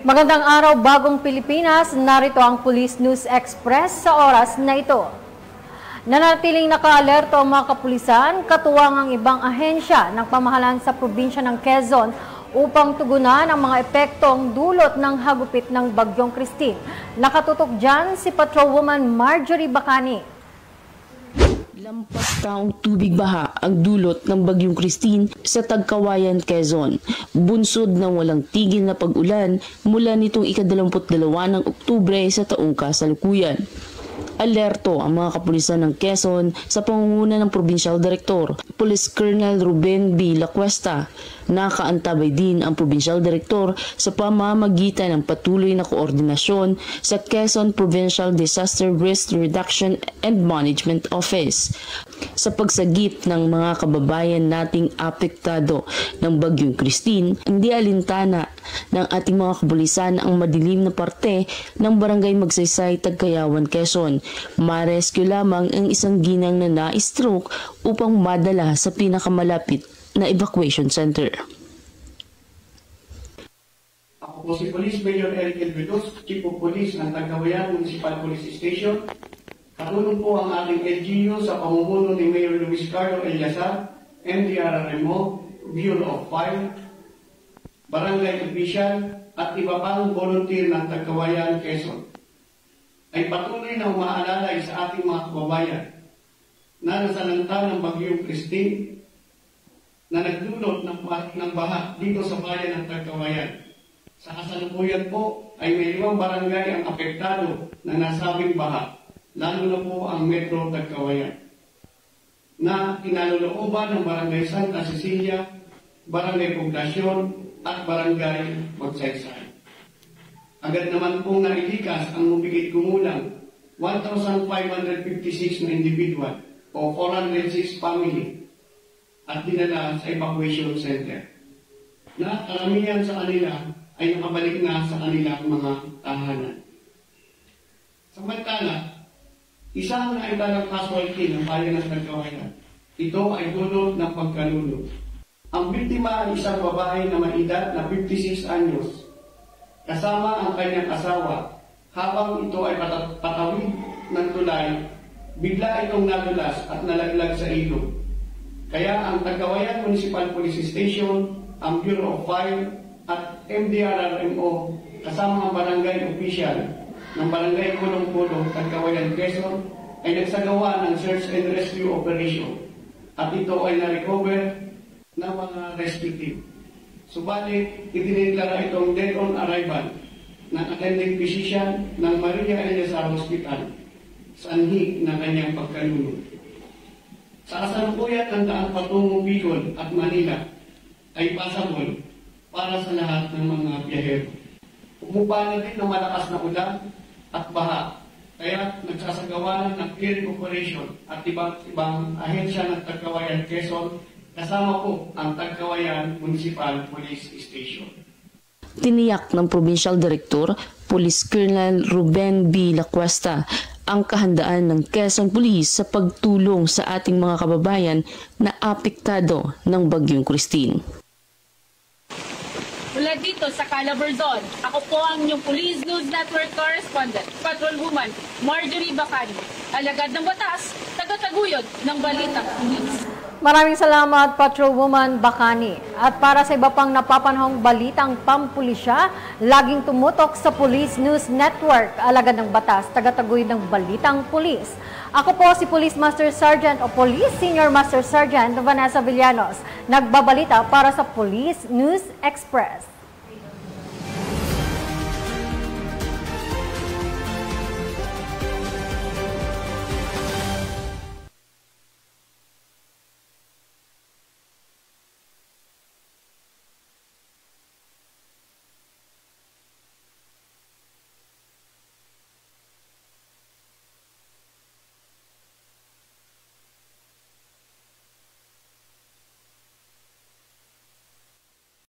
Magandang araw, bagong Pilipinas. Narito ang Police News Express sa oras na ito. Nanatiling naka-alerto ang mga kapulisan, katuwang ang ibang ahensya ng pamahalaan sa probinsya ng Quezon upang tugunan ang mga epektong dulot ng hagupit ng Bagyong Christine. Nakatutok dyan si Patrolwoman Marjorie Bacani. Lampas taong tubig baha ang dulot ng Bagyong Christine sa Tagkawayan, Quezon. Bunsod ng walang tigil na pag-ulan mula nitong ika-22 ng Oktubre sa taong kasalukuyan. Alerto ang mga kapulisan ng Quezon sa pangunguna ng Provincial Director, Police Colonel Ruben B. Lacuesta. Nakaantabay din ang Provincial Director sa pamamagitan ng patuloy na koordinasyon sa Quezon Provincial Disaster Risk Reduction and Management Office sa pagsagip ng mga kababayan nating apektado ng Bagyong Christine. Hindi alintana ng ating mga kapulisan ang madilim na parte ng Barangay Magsaysay, Tagkayawan, Quezon. Ma-rescue lamang ang isang ginang na na-stroke upang madala sa pinakamalapit na evacuation center. Ako po si Police Major Eric Elvedus, Chief of Police ng Tagkawayan Municipal Police Station. Katulong po ang ating LGU sa pamumuno ni Mayor Luis Carlo Eliasar, MDRRMO, Bureau of Fire, Barangay Official at iba pang volunteer ng Tagkawayan, Quezon, ay patuloy na umaalalay sa ating mga kababayan na nasalanta ng Bagyong Christine na nagdulot ng baha dito sa bayan ng Tagkawayan. Sa kasalukuyan po ay may 5 barangay ang apektado ng nasabing baha, lalo na po ang Metro Tagkawayan, na kinalolooban ng Barangay Santa Cecilia, Barangay Poblasyon at Barangay Magsaysay. Agad naman pong nailikas ang mubigit kumulang 1,556 na individual o 406 family at dinala sa evacuation center, na karamihan sa kanila ay nakabalik na sa kanilang mga tahanan. Samantala, isang naitalang casualty ng bayan ng Tagkawayan. Ito ay dulot ng pagkalunod. Ang biktima ay isang babae na may edad na 56 anyos, kasama ang kanyang asawa. Habang ito ay patawid ng tulay, bigla itong nadulas at nalaglag sa ilog. Kaya ang Tagkawayan Municipal Police Station, ang Bureau of Fire at MDRRMO kasama ang barangay official ng Barangay Kulong-Kulong, Tagkawayan, Quezon ay nagsagawa ng search and rescue operation at ito ay na-recover ng mga rescue team. Subalit, itinideklara itong dead on arrival ng attending physician ng Maria Eliasar Hospital sa anhi ng kanyang pagkalunod. Sa kasalukuyan ng daan patungong Bicol at Manila ay passable para sa lahat ng mga biyahero. Umupa na din ng malakas na ulan at baha, kaya nagsasagawa ng clearing operation at ibang ahensya ng Tagkawayan, Quezon, kasama po ang Tagkawayan Municipal Police Station. Tiniyak ng Provincial Director, Police Colonel Ruben B. Lacuesta, ang kahandaan ng Quezon Police sa pagtulong sa ating mga kababayan na apektado ng Bagyong Christine. Mula dito sa Calabarzon, ako po ang inyong Police News Network Correspondent, Patrolwoman Marjorie Bacani, alagad ng batas, tagataguyod ng Balitang Pulis. Maraming salamat, Patrolwoman Bacani. At para sa iba pang napapanahong balitang pampulisya, laging tumutok sa Police News Network, alagad ng batas, tagataguyod ng Balitang Pulis. Ako po si Police Master Sergeant o Police Senior Master Sergeant Vanessa Villanos, nagbabalita para sa Police News Express.